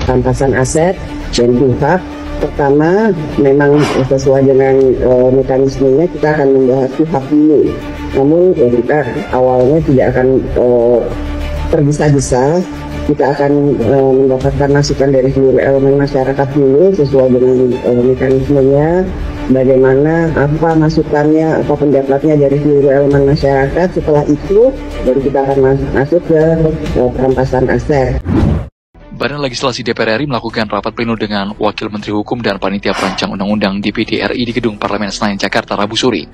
Rampasan aset dan pihak. Pertama, memang sesuai dengan mekanismenya kita akan membahas pihak dulu. Namun ya kita awalnya tidak akan tergesa-gesa. Kita akan mendapatkan masukan dari seluruh elemen masyarakat dulu sesuai dengan mekanismenya. Bagaimana, apa masukannya, apa pendapatnya dari seluruh elemen masyarakat. Setelah itu baru kita akan masuk ke perampasan aset. Badan Legislasi DPR RI melakukan rapat pleno dengan Wakil Menteri Hukum dan Panitia Perancang Undang-Undang DPD RI di Gedung Parlemen Senayan, Jakarta, Rabu sore.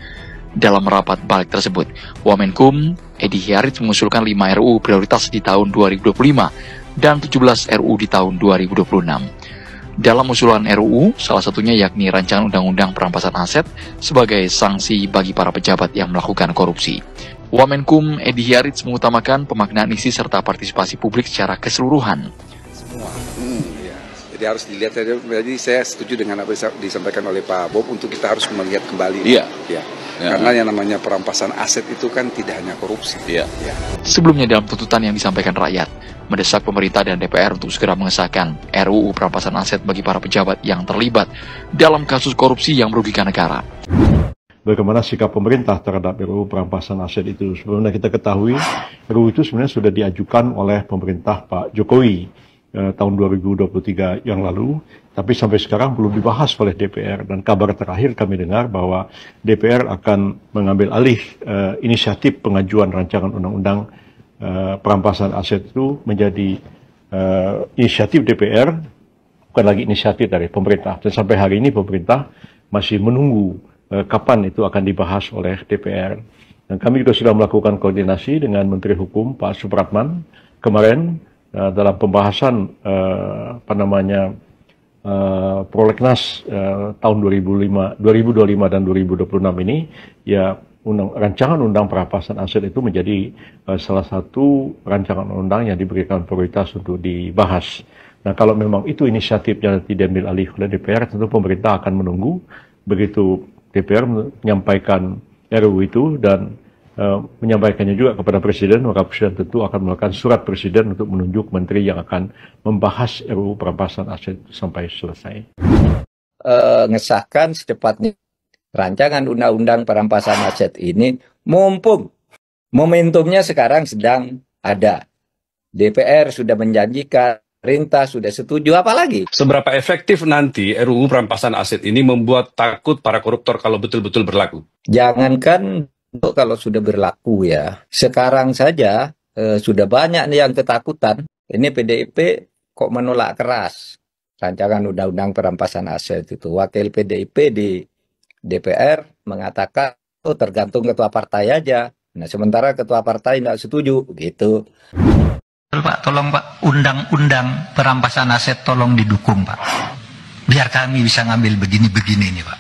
Dalam rapat balik tersebut, Wamenkum Edi Hiarit mengusulkan 5 RUU prioritas di tahun 2025 dan 17 RUU di tahun 2026. Dalam usulan RUU, salah satunya yakni rancangan Undang-Undang Perampasan Aset sebagai sanksi bagi para pejabat yang melakukan korupsi. Wamenkum Edi Hiarit mengutamakan pemaknaan isi serta partisipasi publik secara keseluruhan. Ya. Jadi harus dilihat. Jadi saya setuju dengan apa yang disampaikan oleh Pak Bob untuk kita harus melihat kembali. Iya. Ya. Karena yang namanya perampasan aset itu kan tidak hanya korupsi. Iya. Ya. Sebelumnya dalam tuntutan yang disampaikan rakyat, mendesak pemerintah dan DPR untuk segera mengesahkan RUU perampasan aset bagi para pejabat yang terlibat dalam kasus korupsi yang merugikan negara. Bagaimana sikap pemerintah terhadap RUU perampasan aset itu? Sebelumnya kita ketahui, RUU itu sebenarnya sudah diajukan oleh pemerintah Pak Jokowi tahun 2023 yang lalu, tapi sampai sekarang belum dibahas oleh DPR. Dan kabar terakhir kami dengar bahwa DPR akan mengambil alih inisiatif pengajuan rancangan undang-undang perampasan aset itu menjadi inisiatif DPR, bukan lagi inisiatif dari pemerintah. Dan sampai hari ini pemerintah masih menunggu kapan itu akan dibahas oleh DPR. Dan kami juga sudah melakukan koordinasi dengan Menteri Hukum Pak Supratman kemarin dalam pembahasan Prolegnas tahun 2025 dan 2026 ini, ya rancangan undang perampasan aset itu menjadi salah satu rancangan undang yang diberikan prioritas untuk dibahas. Nah, kalau memang itu inisiatifnya tidak diambil alih oleh DPR, tentu pemerintah akan menunggu begitu DPR menyampaikan RUU itu dan menyampaikannya juga kepada Presiden, maka Presiden tentu akan melakukan surat Presiden untuk menunjuk menteri yang akan membahas RUU perampasan aset sampai selesai. Ngesahkan secepatnya rancangan undang-undang perampasan aset ini, mumpung momentumnya sekarang sedang ada. DPR sudah menjanjikan, pemerintah sudah setuju, apalagi? Seberapa efektif nanti RUU perampasan aset ini membuat takut para koruptor kalau betul-betul berlaku? Jangankan kalau sudah berlaku ya, sekarang saja sudah banyak nih yang ketakutan. Ini PDIP kok menolak keras rancangan undang-undang perampasan aset itu. Wakil PDIP di DPR mengatakan, oh tergantung ketua partai aja. Nah sementara ketua partai tidak setuju gitu. Pak, tolong Pak, undang-undang perampasan aset tolong didukung Pak. Biar kami bisa ngambil begini-begini nih Pak.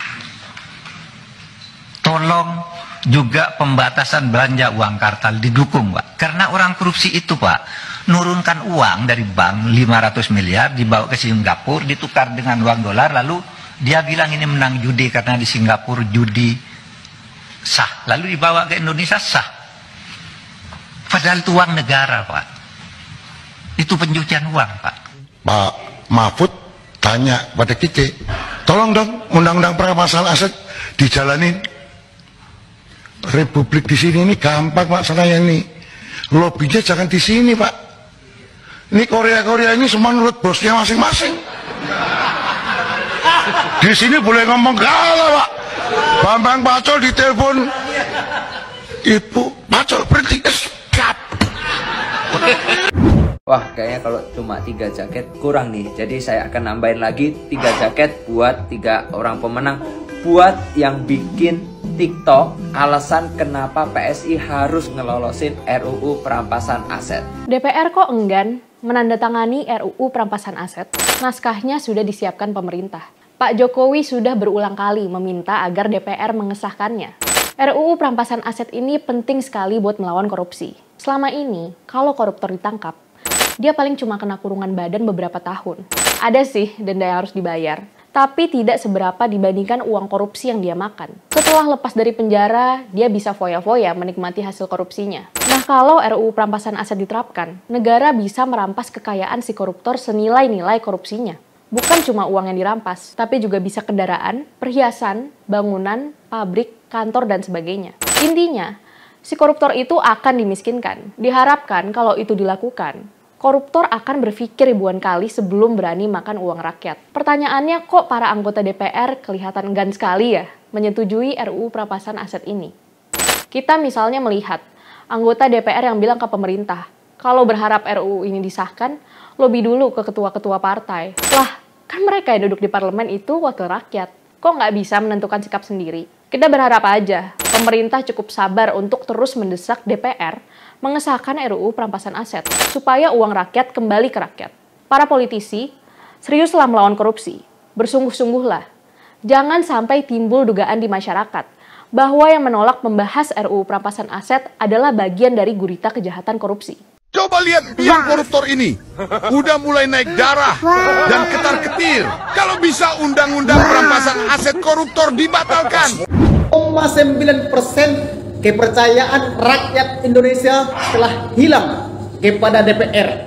Tolong juga pembatasan belanja uang kartal didukung Pak. Karena orang korupsi itu Pak, nurunkan uang dari bank 500 miliar dibawa ke Singapura, ditukar dengan uang dolar, lalu dia bilang ini menang judi karena di Singapura judi sah. Lalu dibawa ke Indonesia sah. Padahal itu uang negara Pak. Itu pencucian uang Pak. Pak Mahfud tanya pada kita, tolong dong undang-undang perampasan aset dijalanin. Republik di sini ini gampang Pak, saya ini lobbynya jangan di sini Pak. Ini Korea ini semua nurut bosnya masing-masing. Di sini boleh ngomong galau Pak. Bambang Pacul ditelepon, Ibu Pacul berhenti, stop. Wah, kayaknya kalau cuma 3 jaket kurang nih. Jadi saya akan nambahin lagi 3 jaket buat 3 orang pemenang. Buat yang bikin TikTok alasan kenapa PSI harus ngelolosin RUU perampasan aset. DPR kok enggan menandatangani RUU perampasan aset? Naskahnya sudah disiapkan pemerintah. Pak Jokowi sudah berulang kali meminta agar DPR mengesahkannya. RUU perampasan aset ini penting sekali buat melawan korupsi. Selama ini, kalau koruptor ditangkap, dia paling cuma kena kurungan badan beberapa tahun. Ada sih denda yang harus dibayar, tapi tidak seberapa dibandingkan uang korupsi yang dia makan. Setelah lepas dari penjara, dia bisa foya-foya menikmati hasil korupsinya. Nah, kalau RUU perampasan aset diterapkan, negara bisa merampas kekayaan si koruptor senilai-nilai korupsinya. Bukan cuma uang yang dirampas, tapi juga bisa kendaraan, perhiasan, bangunan, pabrik, kantor, dan sebagainya. Intinya, si koruptor itu akan dimiskinkan. Diharapkan kalau itu dilakukan, koruptor akan berpikir ribuan kali sebelum berani makan uang rakyat. Pertanyaannya, kok para anggota DPR kelihatan enggan sekali ya menyetujui RUU perampasan aset ini? Kita misalnya melihat anggota DPR yang bilang ke pemerintah, kalau berharap RUU ini disahkan, lobby dulu ke ketua-ketua partai. Lah, kan mereka yang duduk di parlemen itu wakil rakyat. Kok nggak bisa menentukan sikap sendiri? Kita berharap aja pemerintah cukup sabar untuk terus mendesak DPR mengesahkan RUU perampasan aset, supaya uang rakyat kembali ke rakyat. Para politisi, seriuslah melawan korupsi. Bersungguh-sungguhlah. Jangan sampai timbul dugaan di masyarakat bahwa yang menolak membahas RUU perampasan aset adalah bagian dari gurita kejahatan korupsi. Coba lihat biang koruptor ini. Udah mulai naik darah dan ketar-ketir. Kalau bisa undang-undang perampasan aset koruptor dibatalkan. 0,9% kepercayaan rakyat Indonesia telah hilang kepada DPR.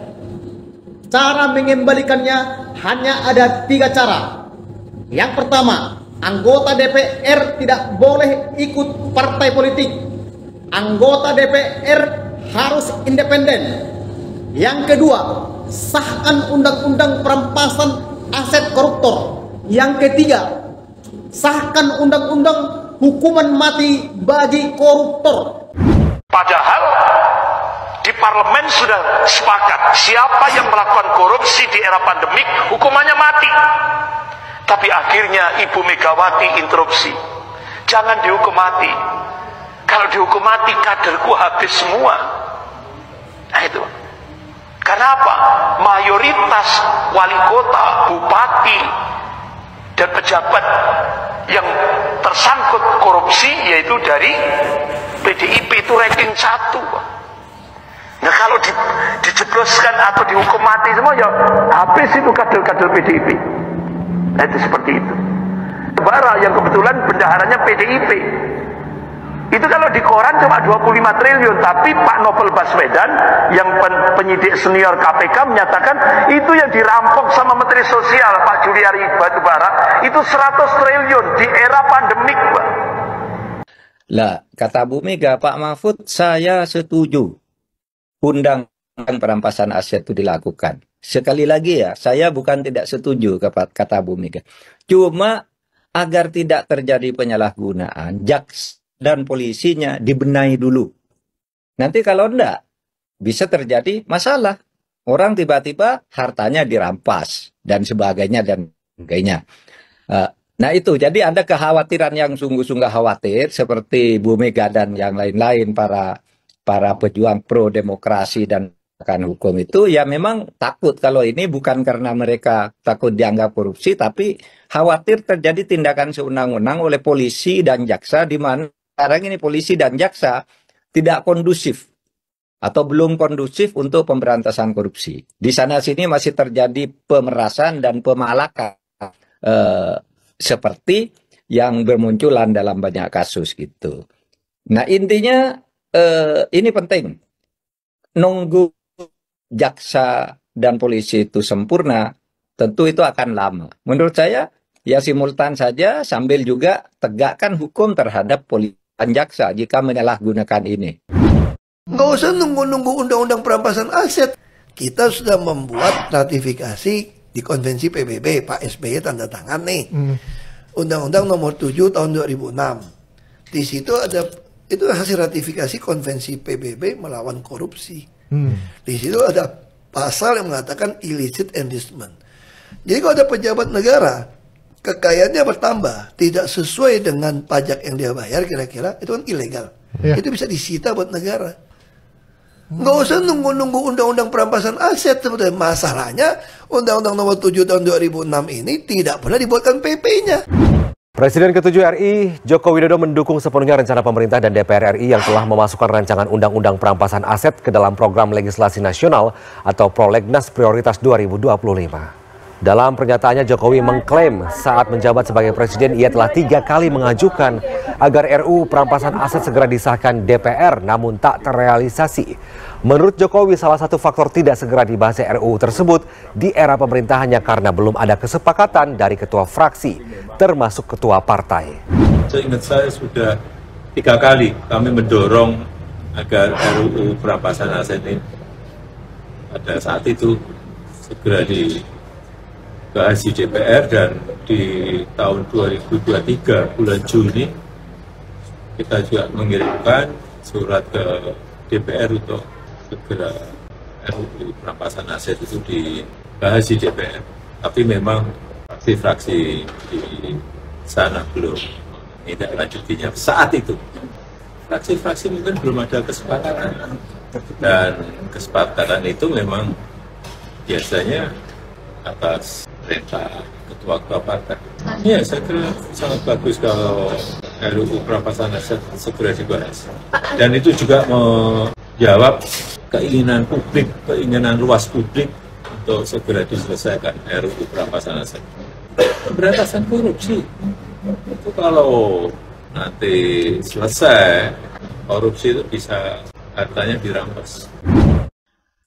Cara mengembalikannya hanya ada 3 cara. Yang pertama, anggota DPR tidak boleh ikut partai politik. Anggota DPR harus independen. Yang kedua, sahkan undang-undang perampasan aset koruptor. Yang ketiga, sahkan undang-undang hukuman mati bagi koruptor. Padahal di parlemen sudah sepakat siapa yang melakukan korupsi di era pandemik hukumannya mati. Tapi akhirnya Ibu Megawati interupsi. Jangan dihukum mati. Kalau dihukum mati kaderku habis semua. Nah itu. Karena apa? Mayoritas wali kota, bupati, dan pejabat yang tersangkut korupsi yaitu dari PDIP itu ranking 1. Nah kalau dijebloskan atau dihukum mati semua ya habis itu kader-kader PDIP. Nah itu seperti itu. Bara yang kebetulan bendaharanya PDIP. Itu kalau di koran cuma 25 triliun, tapi Pak Novel Baswedan yang penyidik senior KPK menyatakan itu yang dirampok sama Menteri Sosial Pak Juliari Batubara itu 100 triliun di era pandemik, Pak. Lah, kata Bu Mega, Pak Mahfud, saya setuju undang-undang perampasan aset itu dilakukan. Sekali lagi ya, saya bukan tidak setuju kata Bu Mega. Cuma agar tidak terjadi penyalahgunaan, jaksa dan polisinya dibenahi dulu. Nanti kalau enggak, bisa terjadi masalah. Orang tiba-tiba hartanya dirampas, dan sebagainya, dan sebagainya. Nah itu, jadi ada kekhawatiran yang sungguh-sungguh khawatir, seperti Bu Mega dan yang lain-lain, para pejuang pro-demokrasi dan hukum itu, ya memang takut kalau ini bukan karena mereka takut dianggap korupsi, tapi khawatir terjadi tindakan seundang-undang oleh polisi dan jaksa, di mana sekarang ini polisi dan jaksa tidak kondusif atau belum kondusif untuk pemberantasan korupsi. Di sana-sini masih terjadi pemerasan dan pemalakan seperti yang bermunculan dalam banyak kasus gitu. Nah intinya ini penting. Nunggu jaksa dan polisi itu sempurna, tentu itu akan lama. Menurut saya ya simultan saja sambil juga tegakkan hukum terhadap polisi dan jaksa jika menyalahgunakan ini. Nggak usah nunggu-nunggu undang-undang perampasan aset. Kita sudah membuat ratifikasi di konvensi PBB, Pak SBY tanda tangan nih. Undang-undang nomor 7 tahun 2006. Di situ ada, itu hasil ratifikasi konvensi PBB melawan korupsi. Di situ ada pasal yang mengatakan illicit enrichment. Jadi kalau ada pejabat negara kekayaannya bertambah, tidak sesuai dengan pajak yang dia bayar, kira-kira itu kan ilegal. Itu bisa disita buat negara. Nggak usah nunggu-nunggu undang-undang perampasan aset. Sebetulnya masalahnya undang-undang nomor 7 tahun 2006 ini tidak pernah dibuatkan PP-nya. Presiden ke-7 RI, Joko Widodo mendukung sepenuhnya rencana pemerintah dan DPR RI yang telah memasukkan rancangan undang-undang perampasan aset ke dalam program legislasi nasional atau Prolegnas Prioritas 2025. Dalam pernyataannya, Jokowi mengklaim saat menjabat sebagai presiden ia telah 3 kali mengajukan agar RUU perampasan aset segera disahkan DPR namun tak terrealisasi. Menurut Jokowi, salah satu faktor tidak segera dibahasnya RUU tersebut di era pemerintahannya karena belum ada kesepakatan dari ketua fraksi, termasuk ketua partai. Seingat saya sudah 3 kali kami mendorong agar RUU perampasan aset ini pada saat itu segera dibahas di DPR, dan di tahun 2023 bulan Juni kita juga mengirimkan surat ke DPR untuk segera RUU perampasan aset itu dibahas di DPR. Tapi memang fraksi-fraksi di sana belum tidak lanjutinya saat itu. Fraksi-fraksi mungkin belum ada kesepakatan, dan kesepakatan itu memang biasanya atas perintah ketua-ketua partai. Ya, saya kira sangat bagus kalau RUU perampasan aset segera dibahas. Dan itu juga menjawab keinginan publik, keinginan luas publik untuk segera diselesaikan RUU perampasan aset. Pemberantasan korupsi itu kalau nanti selesai, korupsi itu bisa hartanya dirampas.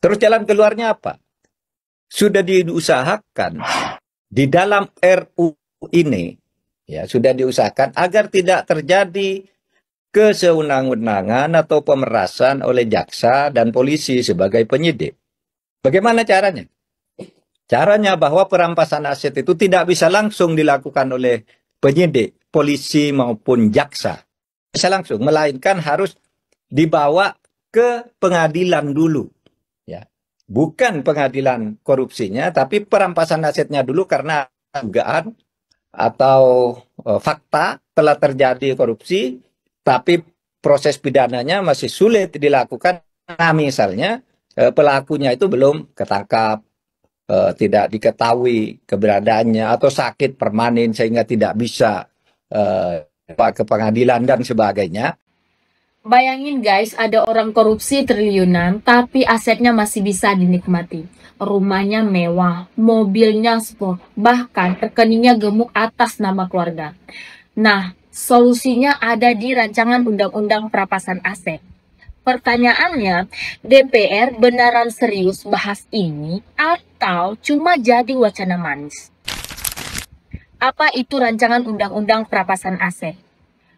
Terus jalan keluarnya apa? Sudah diusahakan di dalam RUU ini, ya sudah diusahakan agar tidak terjadi kesewenang-wenangan atau pemerasan oleh jaksa dan polisi sebagai penyidik. Bagaimana caranya? Caranya bahwa perampasan aset itu tidak bisa langsung dilakukan oleh penyidik, polisi maupun jaksa. Bisa langsung, melainkan harus dibawa ke pengadilan dulu. Ya. Bukan pengadilan korupsinya, tapi perampasan asetnya dulu karena dugaan atau fakta telah terjadi korupsi, tapi proses pidananya masih sulit dilakukan. Nah, misalnya pelakunya itu belum ketangkap, tidak diketahui keberadaannya, atau sakit permanen sehingga tidak bisa ke pengadilan dan sebagainya. Bayangin guys, ada orang korupsi triliunan tapi asetnya masih bisa dinikmati. Rumahnya mewah, mobilnya sport, bahkan rekeningnya gemuk atas nama keluarga. Nah, solusinya ada di rancangan undang-undang perampasan aset. Pertanyaannya, DPR beneran serius bahas ini atau cuma jadi wacana manis? Apa itu rancangan undang-undang perampasan aset?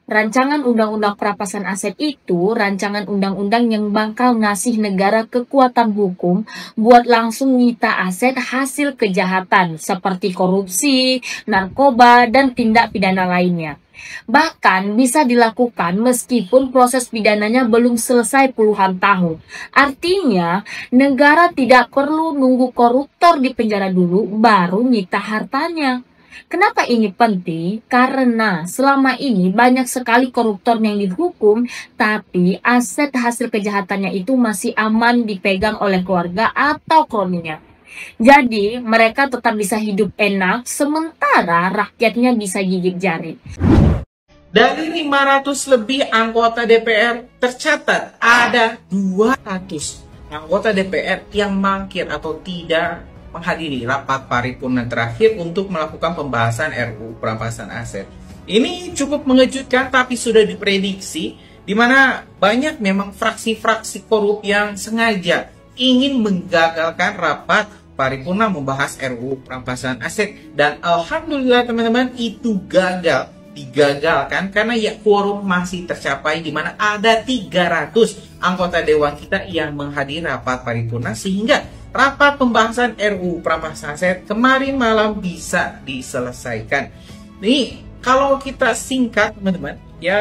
Rancangan undang-undang perampasan aset itu rancangan undang-undang yang bakal ngasih negara kekuatan hukum buat langsung nyita aset hasil kejahatan seperti korupsi, narkoba, dan tindak pidana lainnya. Bahkan bisa dilakukan meskipun proses pidananya belum selesai puluhan tahun. Artinya, negara tidak perlu nunggu koruptor di penjara dulu baru nyita hartanya. Kenapa ini penting? Karena selama ini banyak sekali koruptor yang dihukum, tapi aset hasil kejahatannya itu masih aman dipegang oleh keluarga atau kroninya. Jadi, mereka tetap bisa hidup enak, sementara rakyatnya bisa gigit jari. Dari 500 lebih anggota DPR, tercatat ada 200 anggota DPR yang mangkir atau tidak menghadiri rapat paripurna terakhir untuk melakukan pembahasan RUU perampasan aset. Ini cukup mengejutkan, tapi sudah diprediksi, di mana banyak memang fraksi-fraksi korup yang sengaja ingin menggagalkan rapat paripurna membahas RUU perampasan aset. Dan alhamdulillah teman-teman, itu digagalkan karena ya quorum masih tercapai, di mana ada 300 anggota dewan kita yang menghadiri rapat paripurna, sehingga rapat pembahasan RUU perampasan aset kemarin malam bisa diselesaikan. Nih, kalau kita singkat teman-teman, ya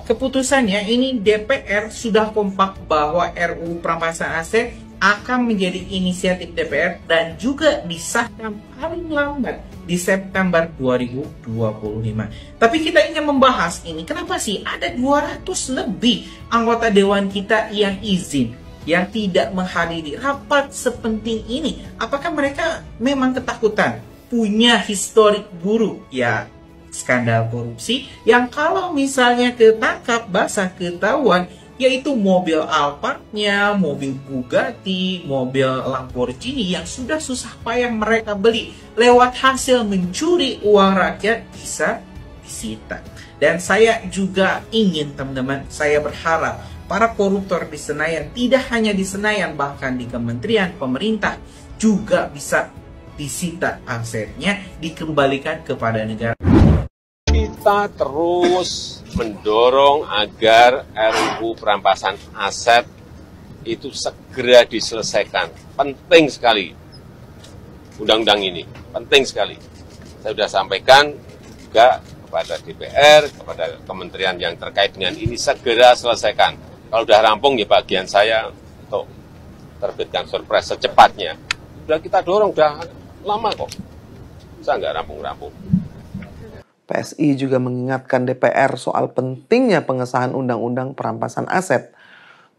keputusannya ini DPR sudah kompak bahwa RUU perampasan aset akan menjadi inisiatif DPR dan juga disahkan paling lambat di September 2025. Tapi kita ingin membahas ini, kenapa sih ada 200 lebih anggota dewan kita yang izin, yang tidak menghadiri rapat sepenting ini? Apakah mereka memang ketakutan? Punya historik buruk, ya skandal korupsi, yang kalau misalnya ketangkap basah ketahuan, yaitu mobil Alphardnya, mobil Bugatti, mobil Lamborghini yang sudah susah payah mereka beli lewat hasil mencuri uang rakyat bisa disita. Dan saya juga ingin, teman-teman, saya berharap para koruptor di Senayan, tidak hanya di Senayan, bahkan di kementerian, pemerintah, juga bisa disita asetnya, dikembalikan kepada negara. Kita terus mendorong agar RUU perampasan aset itu segera diselesaikan. Penting sekali undang-undang ini, penting sekali. Saya sudah sampaikan juga kepada DPR, kepada kementerian yang terkait dengan ini, segera selesaikan. Kalau sudah rampung, ya bagian saya untuk terbitkan surprise secepatnya. Sudah kita dorong, sudah lama kok. Saya nggak rampung-rampung. PSI juga mengingatkan DPR soal pentingnya pengesahan undang-undang perampasan aset.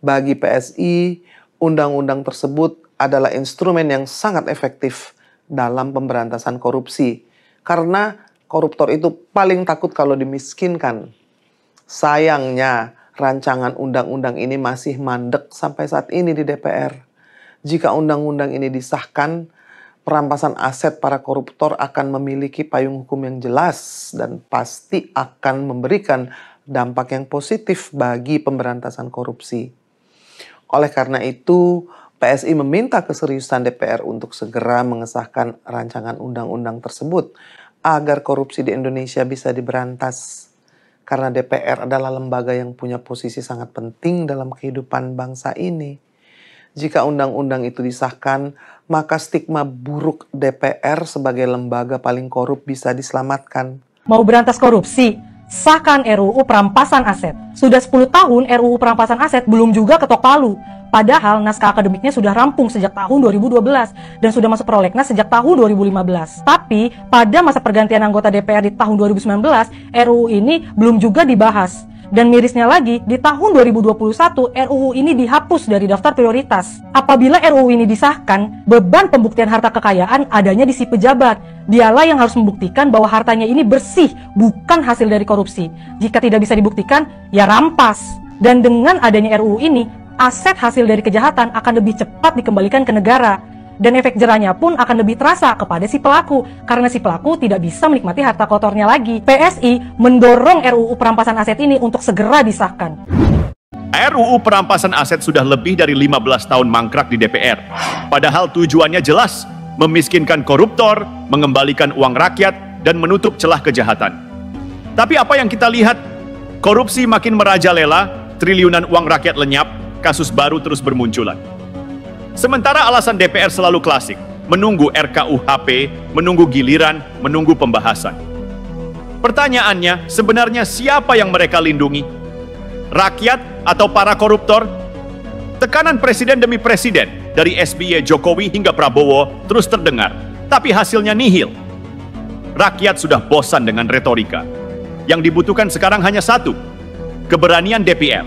Bagi PSI, undang-undang tersebut adalah instrumen yang sangat efektif dalam pemberantasan korupsi. Karena koruptor itu paling takut kalau dimiskinkan. Sayangnya, rancangan undang-undang ini masih mandek sampai saat ini di DPR. Jika undang-undang ini disahkan, perampasan aset para koruptor akan memiliki payung hukum yang jelas dan pasti akan memberikan dampak yang positif bagi pemberantasan korupsi. Oleh karena itu, PSI meminta keseriusan DPR untuk segera mengesahkan rancangan undang-undang tersebut agar korupsi di Indonesia bisa diberantas. Karena DPR adalah lembaga yang punya posisi sangat penting dalam kehidupan bangsa ini. Jika undang-undang itu disahkan, maka stigma buruk DPR sebagai lembaga paling korup bisa diselamatkan. Mau berantas korupsi? Sahkan RUU perampasan aset. Sudah 10 tahun RUU perampasan aset belum juga ketok palu. Padahal naskah akademiknya sudah rampung sejak tahun 2012 dan sudah masuk prolegnas sejak tahun 2015. Tapi pada masa pergantian anggota DPR di tahun 2019, RUU ini belum juga dibahas. Dan mirisnya lagi, di tahun 2021 RUU ini dihapus dari daftar prioritas. Apabila RUU ini disahkan, beban pembuktian harta kekayaan adanya di si pejabat. Dialah yang harus membuktikan bahwa hartanya ini bersih, bukan hasil dari korupsi. Jika tidak bisa dibuktikan, ya rampas. Dan dengan adanya RUU ini, aset hasil dari kejahatan akan lebih cepat dikembalikan ke negara. Dan efek jerahnya pun akan lebih terasa kepada si pelaku, karena si pelaku tidak bisa menikmati harta kotornya lagi. PSI mendorong RUU perampasan aset ini untuk segera disahkan. RUU perampasan aset sudah lebih dari 15 tahun mangkrak di DPR. Padahal tujuannya jelas, memiskinkan koruptor, mengembalikan uang rakyat, dan menutup celah kejahatan. Tapi apa yang kita lihat? Korupsi makin merajalela, triliunan uang rakyat lenyap, kasus baru terus bermunculan. Sementara alasan DPR selalu klasik, menunggu RKUHP, menunggu giliran, menunggu pembahasan. Pertanyaannya, sebenarnya siapa yang mereka lindungi? Rakyat atau para koruptor? Tekanan presiden demi presiden, dari SBY, Jokowi hingga Prabowo, terus terdengar, tapi hasilnya nihil. Rakyat sudah bosan dengan retorika. Yang dibutuhkan sekarang hanya satu, keberanian DPR.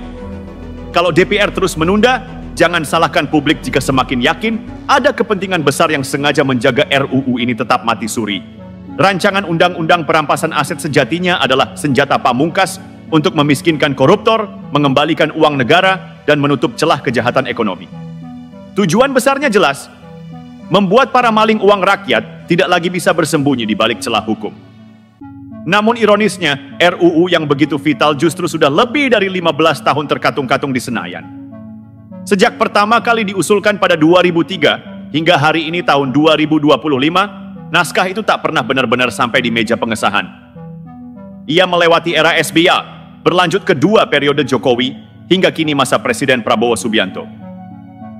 Kalau DPR terus menunda, jangan salahkan publik jika semakin yakin ada kepentingan besar yang sengaja menjaga RUU ini tetap mati suri. Rancangan undang-undang perampasan aset sejatinya adalah senjata pamungkas untuk memiskinkan koruptor, mengembalikan uang negara, dan menutup celah kejahatan ekonomi. Tujuan besarnya jelas, membuat para maling uang rakyat tidak lagi bisa bersembunyi di balik celah hukum. Namun ironisnya, RUU yang begitu vital justru sudah lebih dari 15 tahun terkatung-katung di Senayan. Sejak pertama kali diusulkan pada 2003 hingga hari ini tahun 2025, naskah itu tak pernah benar-benar sampai di meja pengesahan. Ia melewati era SBY, berlanjut kedua periode Jokowi, hingga kini masa Presiden Prabowo Subianto.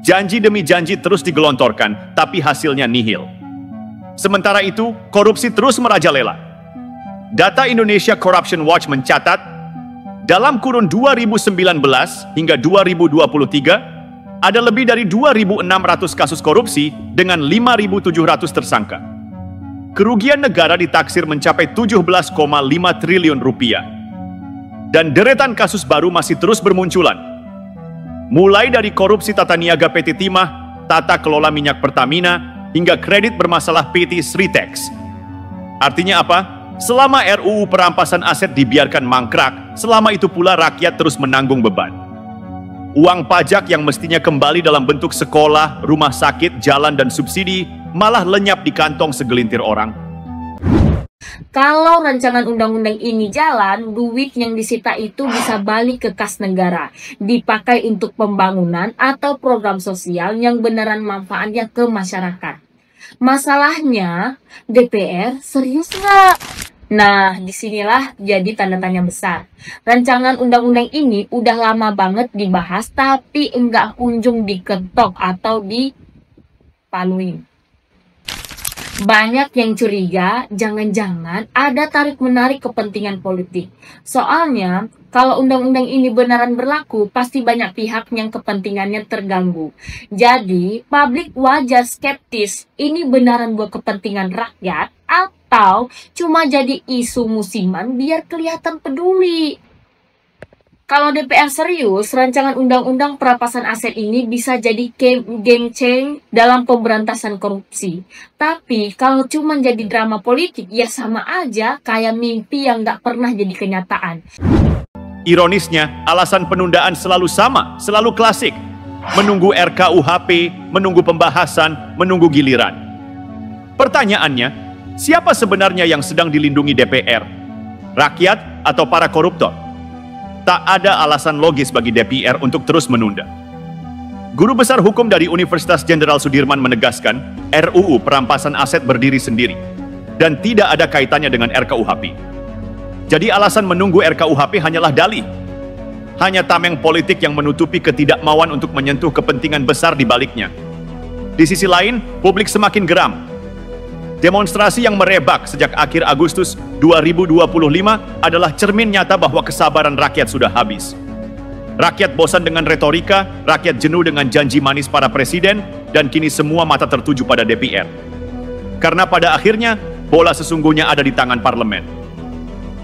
Janji demi janji terus digelontorkan, tapi hasilnya nihil. Sementara itu, korupsi terus merajalela. Data Indonesia Corruption Watch mencatat, dalam kurun 2019 hingga 2023, ada lebih dari 2.600 kasus korupsi dengan 5.700 tersangka. Kerugian negara ditaksir mencapai 17,5 triliun rupiah. Dan deretan kasus baru masih terus bermunculan. Mulai dari korupsi tata niaga PT Timah, tata kelola minyak Pertamina, hingga kredit bermasalah PT Sritex. Artinya apa? Selama RUU perampasan aset dibiarkan mangkrak, selama itu pula rakyat terus menanggung beban. Uang pajak yang mestinya kembali dalam bentuk sekolah, rumah sakit, jalan, dan subsidi malah lenyap di kantong segelintir orang. Kalau rancangan undang-undang ini jalan, duit yang disita itu bisa balik ke kas negara, dipakai untuk pembangunan atau program sosial yang beneran manfaatnya ke masyarakat. Masalahnya, DPR serius nggak? Nah, disinilah jadi tanda tanya besar. Rancangan undang-undang ini udah lama banget dibahas, tapi enggak kunjung diketok atau dipaluin. Banyak yang curiga, jangan-jangan ada tarik-menarik kepentingan politik. Soalnya, kalau undang-undang ini beneran berlaku, pasti banyak pihak yang kepentingannya terganggu. Jadi, publik wajar skeptis, ini beneran buat kepentingan rakyat atau cuma jadi isu musiman biar kelihatan peduli. Kalau DPR serius, rancangan undang-undang perampasan aset ini bisa jadi game change dalam pemberantasan korupsi. Tapi kalau cuma jadi drama politik, ya sama aja kayak mimpi yang nggak pernah jadi kenyataan. Ironisnya, alasan penundaan selalu sama, selalu klasik. Menunggu RKUHP, menunggu pembahasan, menunggu giliran. Pertanyaannya, siapa sebenarnya yang sedang dilindungi DPR? Rakyat atau para koruptor? Tak ada alasan logis bagi DPR untuk terus menunda. Guru Besar Hukum dari Universitas Jenderal Sudirman menegaskan, RUU perampasan aset berdiri sendiri dan tidak ada kaitannya dengan RKUHP. Jadi alasan menunggu RKUHP hanyalah dalih. Hanya tameng politik yang menutupi ketidakmauan untuk menyentuh kepentingan besar di baliknya. Di sisi lain, publik semakin geram. Demonstrasi yang merebak sejak akhir Agustus 2025 adalah cermin nyata bahwa kesabaran rakyat sudah habis. Rakyat bosan dengan retorika, rakyat jenuh dengan janji manis para presiden, dan kini semua mata tertuju pada DPR. Karena pada akhirnya, bola sesungguhnya ada di tangan parlemen.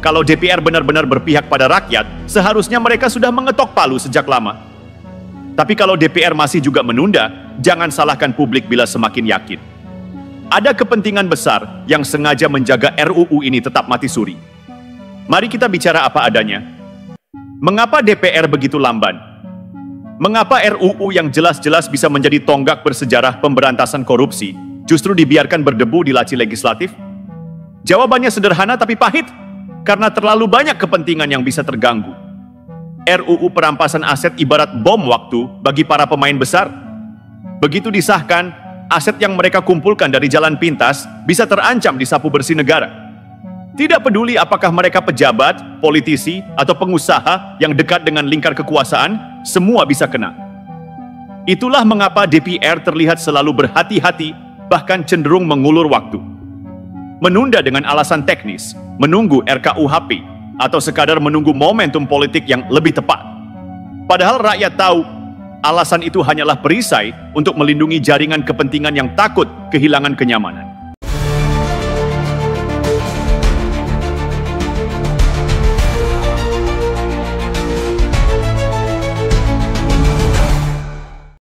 Kalau DPR benar-benar berpihak pada rakyat, seharusnya mereka sudah mengetok palu sejak lama. Tapi kalau DPR masih juga menunda, jangan salahkan publik bila semakin yakin. Ada kepentingan besar yang sengaja menjaga RUU ini tetap mati suri. Mari kita bicara apa adanya. Mengapa DPR begitu lamban? Mengapa RUU yang jelas-jelas bisa menjadi tonggak bersejarah pemberantasan korupsi justru dibiarkan berdebu di laci legislatif? Jawabannya sederhana tapi pahit, karena terlalu banyak kepentingan yang bisa terganggu. RUU perampasan aset ibarat bom waktu bagi para pemain besar. Begitu disahkan, aset yang mereka kumpulkan dari jalan pintas bisa terancam di sapu bersih negara. Tidak peduli apakah mereka pejabat, politisi, atau pengusaha yang dekat dengan lingkar kekuasaan, semua bisa kena. Itulah mengapa DPR terlihat selalu berhati-hati, bahkan cenderung mengulur waktu. Menunda dengan alasan teknis, menunggu RKUHP, atau sekadar menunggu momentum politik yang lebih tepat. Padahal rakyat tahu, alasan itu hanyalah perisai untuk melindungi jaringan kepentingan yang takut kehilangan kenyamanan.